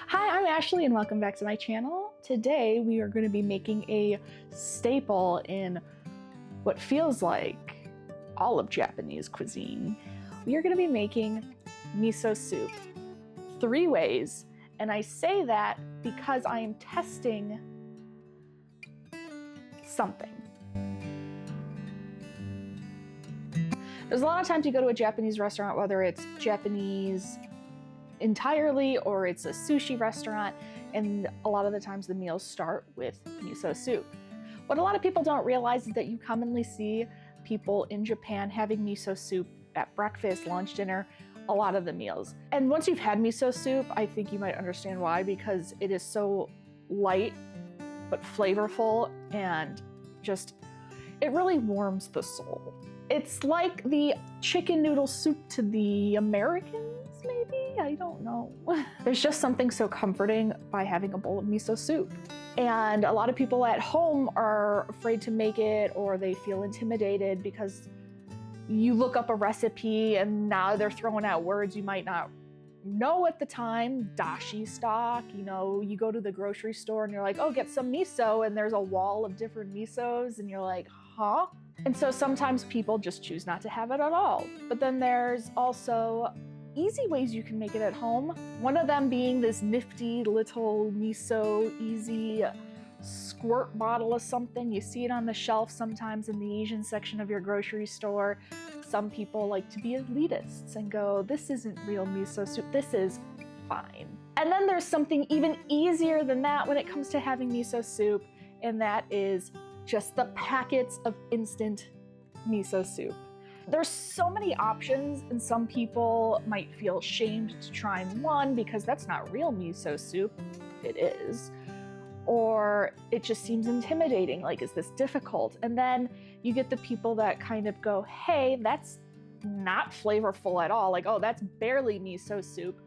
Hi, I'm Ashley and welcome back to my channel. Today we are going to be making a staple in what feels like all of Japanese cuisine. We are going to be making miso soup 3 ways, and I say that because I am testing something. There's a lot of times you go to a Japanese restaurant, whether it's Japanese entirely or it's a sushi restaurant, and a lot of the times the meals start with miso soup. What a lot of people don't realize is that you commonly see people in Japan having miso soup at breakfast, lunch, dinner, a lot of the meals. And once you've had miso soup, I think you might understand why, because it is so light but flavorful and just, it really warms the soul. It's like the chicken noodle soup to the Americans, maybe? I don't know. There's just something so comforting by having a bowl of miso soup. And a lot of people at home are afraid to make it, or they feel intimidated because you look up a recipe and now they're throwing out words you might not know at the time. Dashi stock, you know, you go to the grocery store and you're like, oh, get some miso, and there's a wall of different misos and you're like, huh? And so sometimes people just choose not to have it at all. But then there's also easy ways you can make it at home. One of them being this nifty little miso easy squirt bottle of something. You see it on the shelf sometimes in the Asian section of your grocery store. Some people like to be elitists and go, this isn't real miso soup, this is fine. And then there's something even easier than that when it comes to having miso soup, and that is just the packets of instant miso soup. There's so many options, and some people might feel shamed to trying one because that's not real miso soup. It is. Or it just seems intimidating, like, is this difficult? And then you get the people that kind of go, hey, that's not flavorful at all. Like, oh, that's barely miso soup.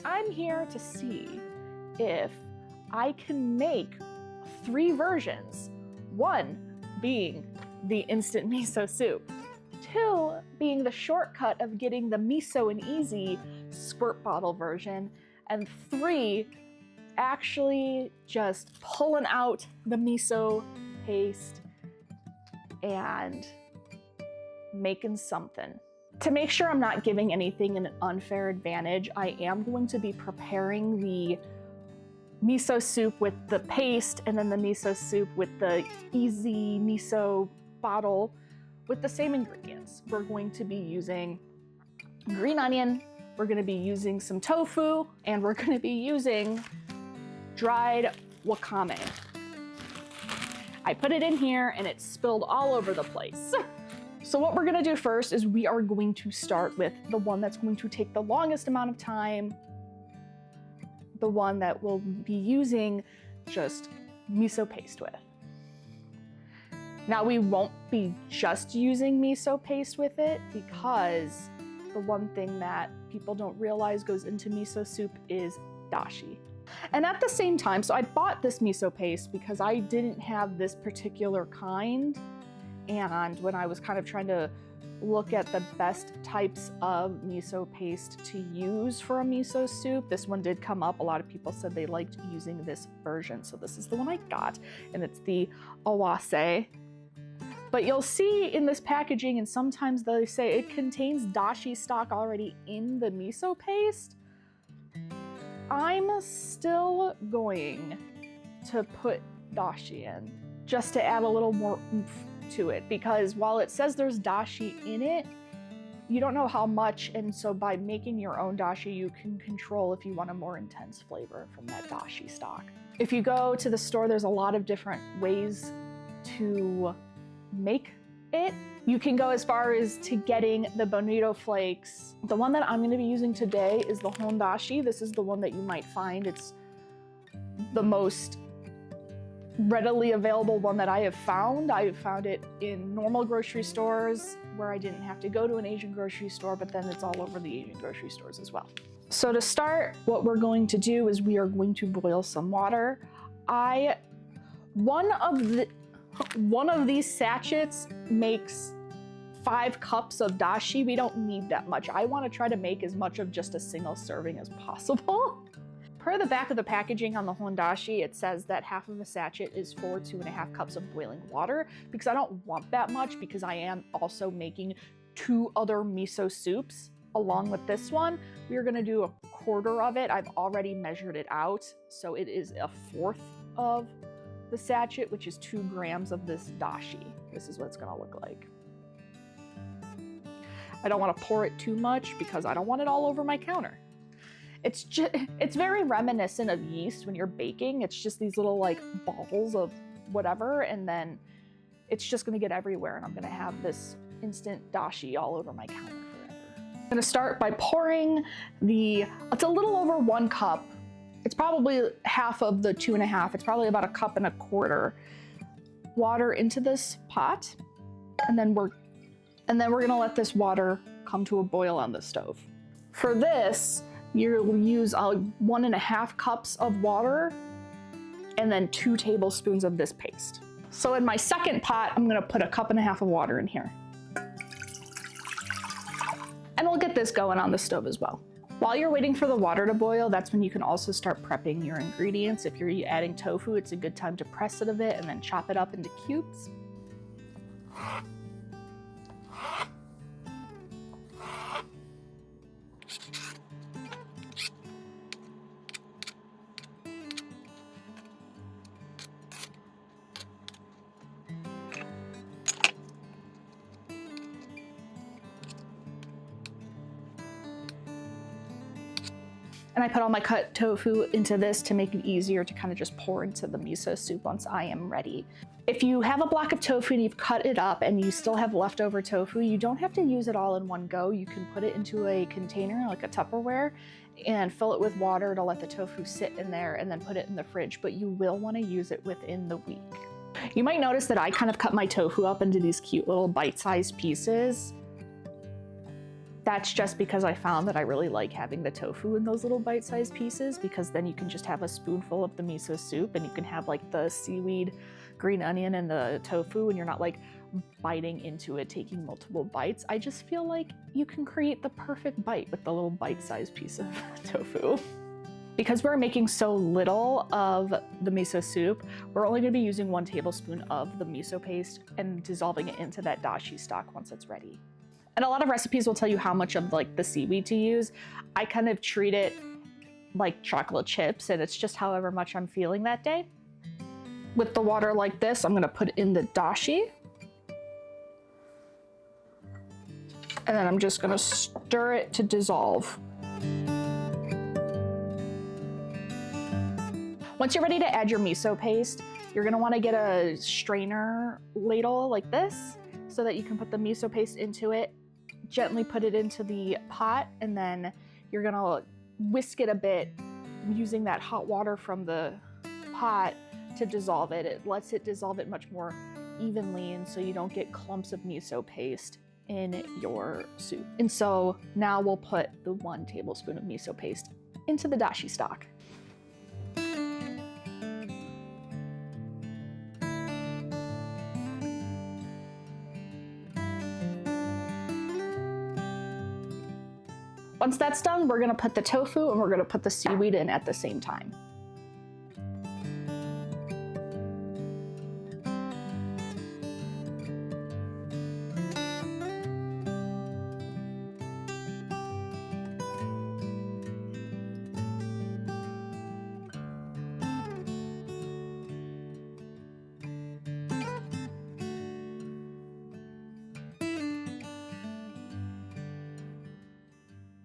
I'm here to see if I can make 3 versions. 1 being the instant miso soup. 2 being the shortcut of getting the miso and easy squirt bottle version. And 3 actually just pulling out the miso paste and making something. To make sure I'm not giving anything an unfair advantage, I am going to be preparing the miso soup with the paste and then the miso soup with the easy miso bottle with the same ingredients. We're going to be using green onion, we're going to be using some tofu, and we're going to be using dried wakame. I put it in here and it spilled all over the place. So what we're going to do first is we are going to start with the one that's going to take the longest amount of time, the one that we'll be using just miso paste with. Now, we won't be just using miso paste with it, because the one thing that people don't realize goes into miso soup is dashi. And at the same time, so I bought this miso paste because I didn't have this particular kind, and when I was kind of trying to look at the best types of miso paste to use for a miso soup, this one did come up. A lot of people said they liked using this version, so this is the one I got, and it's the OHBOY. But you'll see in this packaging, and sometimes they say it contains dashi stock already in the miso paste. I'm still going to put dashi in just to add a little more oomph to it, because while it says there's dashi in it, you don't know how much, and so by making your own dashi, you can control if you want a more intense flavor from that dashi stock. If you go to the store, there's a lot of different ways to make it. You can go as far as to getting the bonito flakes. The one that I'm going to be using today is the hondashi. This is the one that you might find. It's the most readily available one that I have found. I have found it in normal grocery stores where I didn't have to go to an Asian grocery store, but then it's all over the Asian grocery stores as well. So to start, what we're going to do is we are going to boil some water. One of these sachets makes 5 cups of dashi. We don't need that much. I want to try to make as much of just a single serving as possible. Per the back of the packaging on the hondashi, it says that half of a sachet is for 2.5 cups of boiling water, because I don't want that much, because I am also making 2 other miso soups along with this one. We're gonna do a quarter of it. I've already measured it out, so it is 1/4 of the sachet, which is 2 grams of this dashi. This is what it's gonna look like. I don't want to pour it too much because I don't want it all over my counter. It's very reminiscent of yeast when you're baking. It's just these little like balls of whatever, and then it's just gonna get everywhere, and I'm gonna have this instant dashi all over my counter forever. I'm gonna start by pouring it's a little over 1 cup. It's probably half of the 2.5. It's probably about 1.25 cups water into this pot, and then we're gonna let this water come to a boil on the stove. For this, you'll use 1.5 cups of water and then 2 tablespoons of this paste. So in my second pot, I'm gonna put 1.5 cups of water in here. And we'll get this going on the stove as well. While you're waiting for the water to boil, that's when you can also start prepping your ingredients. If you're adding tofu, it's a good time to press it a bit and then chop it up into cubes. And I put all my cut tofu into this to make it easier to kind of just pour into the miso soup once I am ready. If you have a block of tofu and you've cut it up and you still have leftover tofu, you don't have to use it all in one go. You can put it into a container, like a Tupperware, and fill it with water to let the tofu sit in there and then put it in the fridge, but you will want to use it within the week. You might notice that I kind of cut my tofu up into these cute little bite-sized pieces. That's just because I found that I really like having the tofu in those little bite-sized pieces, because then you can just have a spoonful of the miso soup and you can have like the seaweed, green onion, and the tofu, and you're not like biting into it, taking multiple bites. I just feel like you can create the perfect bite with the little bite-sized piece of tofu. Because we're making so little of the miso soup, we're only gonna be using 1 tablespoon of the miso paste and dissolving it into that dashi stock once it's ready. And a lot of recipes will tell you how much of like the seaweed to use. I kind of treat it like chocolate chips, and it's just however much I'm feeling that day. With the water like this, I'm gonna put in the dashi. And then I'm just gonna stir it to dissolve. Once you're ready to add your miso paste, you're gonna wanna get a strainer ladle like this so that you can put the miso paste into it. Gently put it into the pot, and then you're gonna whisk it a bit using that hot water from the pot to dissolve it. It lets it dissolve it much more evenly, and so you don't get clumps of miso paste in your soup. And so now we'll put the 1 tablespoon of miso paste into the dashi stock. Once that's done, we're gonna put the tofu and we're gonna put the seaweed in at the same time.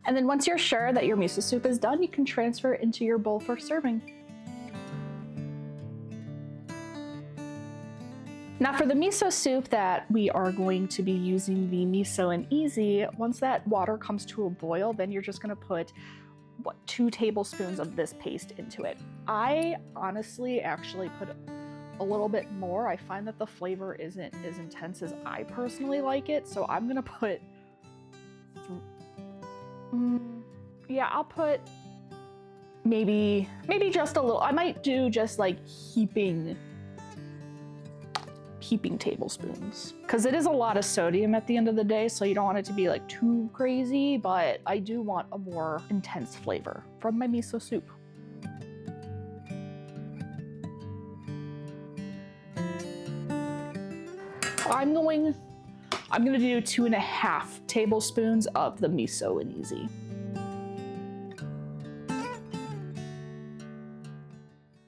And then once you're sure that your miso soup is done, you can transfer it into your bowl for serving. Now for the miso soup that we are going to be using the miso and easy, once that water comes to a boil, then you're just gonna put 2 tablespoons of this paste into it. I honestly actually put a little bit more. I find that the flavor isn't as intense as I personally like it, so I'm gonna put yeah, I'll put maybe just a little. I might do just like heaping tablespoons, because it is a lot of sodium at the end of the day, so you don't want it to be like too crazy, but I do want a more intense flavor from my miso soup. I'm gonna do 2.5 tablespoons of the miso and easy.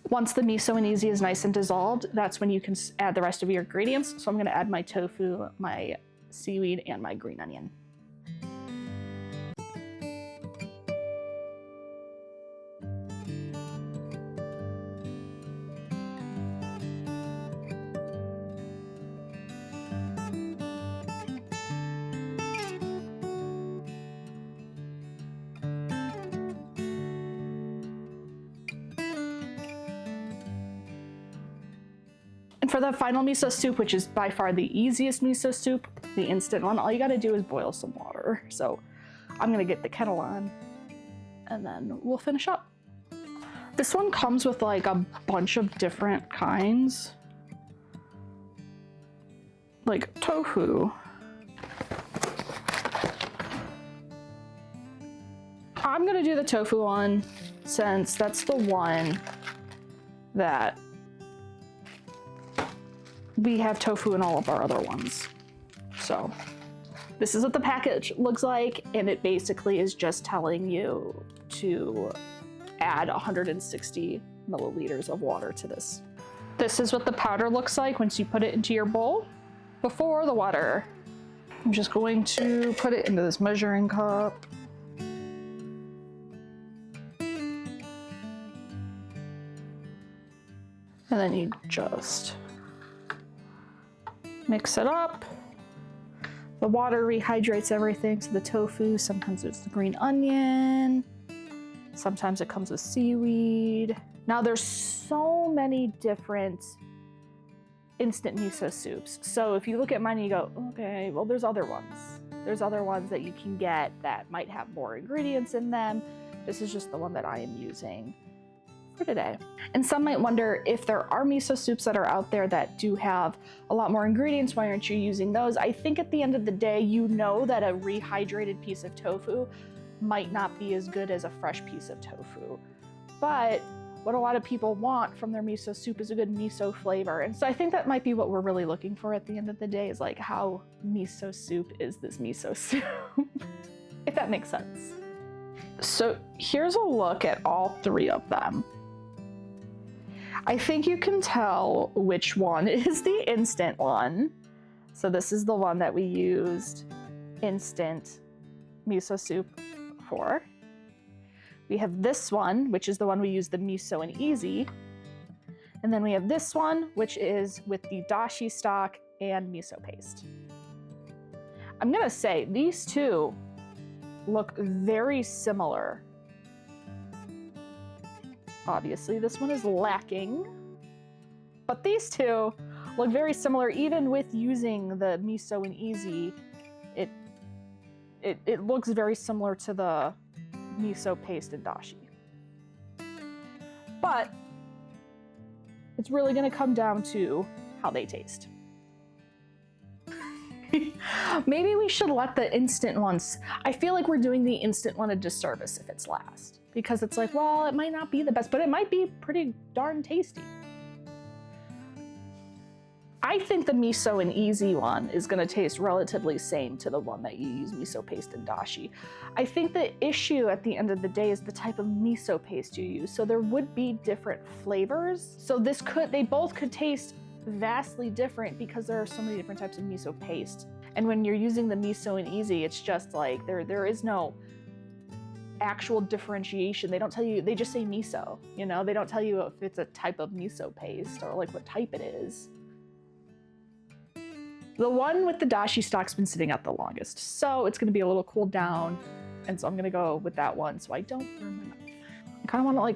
Once the miso and easy is nice and dissolved, that's when you can add the rest of your ingredients. So I'm gonna add my tofu, my seaweed, and my green onion. And for the final miso soup, which is by far the easiest miso soup, the instant one, all you gotta do is boil some water. So I'm gonna get the kettle on and then we'll finish up. This one comes with like a bunch of different kinds, like tofu. I'm gonna do the tofu one since that's the one that we have tofu in all of our other ones. So this is what the package looks like, and it basically is just telling you to add 160 milliliters of water to this. This is what the powder looks like once you put it into your bowl before the water. I'm just going to put it into this measuring cup. And then you just mix it up. The water rehydrates everything, so the tofu, sometimes it's the green onion, sometimes it comes with seaweed. Now there's so many different instant miso soups. So if you look at mine and you go, okay, well there's other ones. There's other ones that you can get that might have more ingredients in them. This is just the one that I am using for today. And some might wonder if there are miso soups that are out there that do have a lot more ingredients, why aren't you using those? I think at the end of the day, you know that a rehydrated piece of tofu might not be as good as a fresh piece of tofu. But what a lot of people want from their miso soup is a good miso flavor. And so I think that might be what we're really looking for at the end of the day, is like, how miso soup is this miso soup? If that makes sense. So here's a look at all three of them. I think you can tell which one is the instant one. So this is the one that we used instant miso soup for. We have this one, which is the one we used the miso and easy. And then we have this one, which is with the dashi stock and miso paste. I'm gonna say these two look very similar. Obviously, this one is lacking, but these two look very similar. Even with using the miso and easy, it looks very similar to the miso paste and dashi. But it's really going to come down to how they taste. Maybe we should let the instant ones, I feel like we're doing the instant one a disservice if it's last. Because it's like, well, it might not be the best, but it might be pretty darn tasty. I think the miso and easy one is gonna taste relatively same to the one that you use miso paste and dashi. I think the issue at the end of the day is the type of miso paste you use. So there would be different flavors. So they both could taste vastly different because there are so many different types of miso paste. And when you're using the miso and easy, it's just like, there is no actual differentiation. They don't tell you, they just say miso, you know? They don't tell you if it's a type of miso paste or like what type it is. The one with the dashi stock's been sitting out the longest, so it's gonna be a little cooled down, and so I'm gonna go with that one so I don't burn my knife. I kinda wanna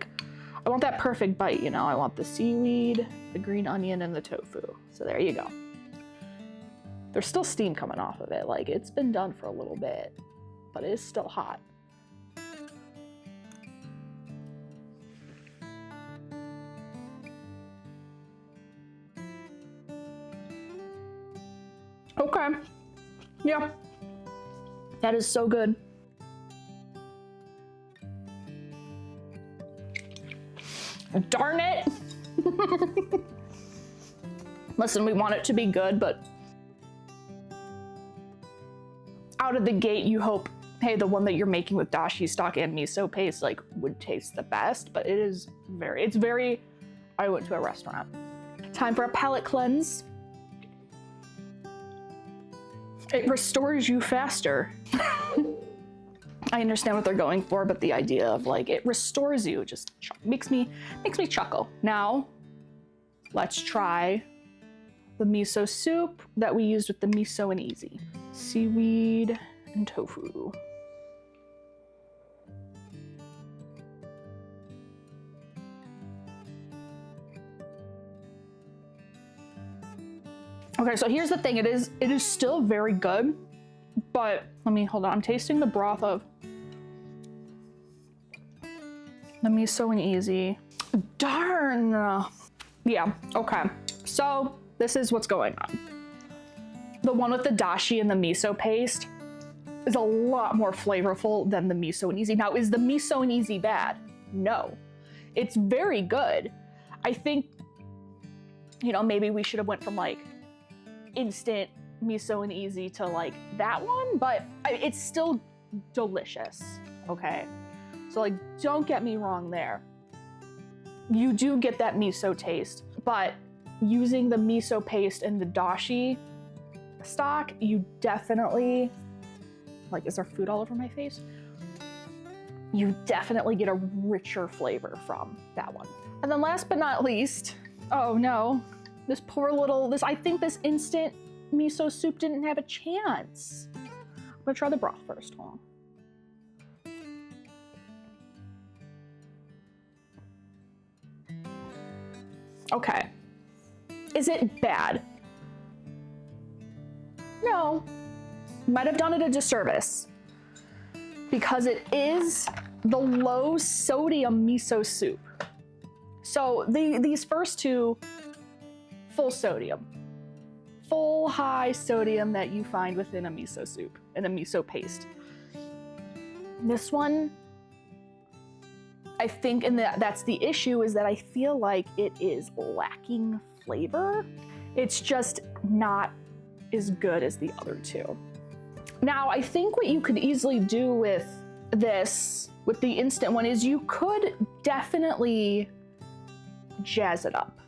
I want that perfect bite, you know? I want the seaweed, the green onion, and the tofu. So there you go. There's still steam coming off of it. Like, it's been done for a little bit, but it is still hot. Okay. Yeah. That is so good. Darn it. Listen, we want it to be good, but out of the gate, you hope, hey, the one that you're making with dashi stock and miso paste like would taste the best, but it's very, I went to a restaurant. Time for a palate cleanse. It restores you faster. I understand what they're going for, but the idea of like, it restores you just makes me chuckle. Now, let's try the miso soup that we used with the miso and easy. Seaweed and tofu. Okay, so here's the thing, it is still very good, but hold on, I'm tasting the broth of the miso and easy. Darn. Yeah, okay. So this is what's going on. The one with the dashi and the miso paste is a lot more flavorful than the miso and easy. Now, is the miso and easy bad? No, it's very good. I think, you know, maybe we should have went from like instant miso and easy to like that one, but it's still delicious, okay? So like, don't get me wrong there. You do get that miso taste, but using the miso paste and the dashi stock, you definitely, like, is there food all over my face? You definitely get a richer flavor from that one. And then last but not least, oh no, this poor little, I think this instant miso soup didn't have a chance. I'm gonna try the broth first, hold on. Okay, is it bad? No, might have done it a disservice because it is the low sodium miso soup. So these first two, full sodium, full high sodium that you find within a miso soup and a miso paste. This one, I think, and that's the issue, is that I feel like it is lacking flavor. It's just not as good as the other two. Now, I think what you could easily do with this, with the instant one, is you could definitely jazz it up,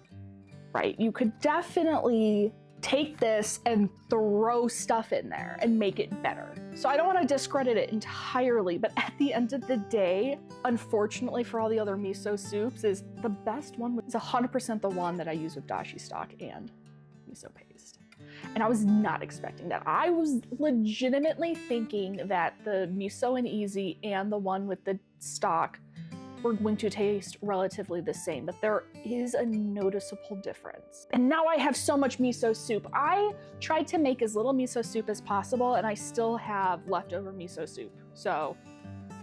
right? You could definitely take this and throw stuff in there and make it better. So I don't want to discredit it entirely, but at the end of the day, unfortunately for all the other miso soups, is the best one is 100% the one that I use with dashi stock and miso paste. And I was not expecting that. I was legitimately thinking that the miso and easy and the one with the stock were going to taste relatively the same, but there is a noticeable difference. And now I have so much miso soup. I tried to make as little miso soup as possible, and I still have leftover miso soup. So,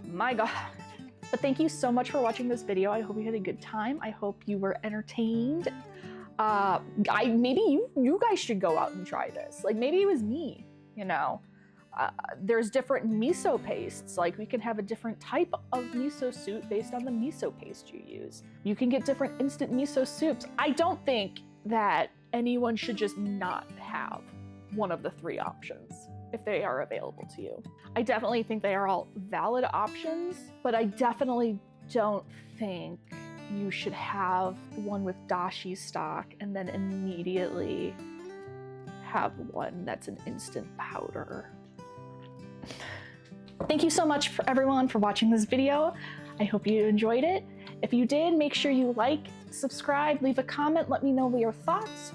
my God. But thank you so much for watching this video. I hope you had a good time. I hope you were entertained. Maybe you guys should go out and try this. Like, maybe it was me, you know. There's different miso pastes. Like, we can have a different type of miso soup based on the miso paste you use. You can get different instant miso soups. I don't think that anyone should just not have one of the three options if they are available to you. I definitely think they are all valid options, but I definitely don't think you should have one with dashi stock and then immediately have one that's an instant powder. Thank you so much for everyone for watching this video. I hope you enjoyed it. If you did, make sure you like, subscribe, leave a comment, let me know your thoughts,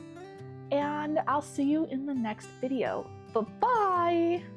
and I'll see you in the next video. Bye-bye!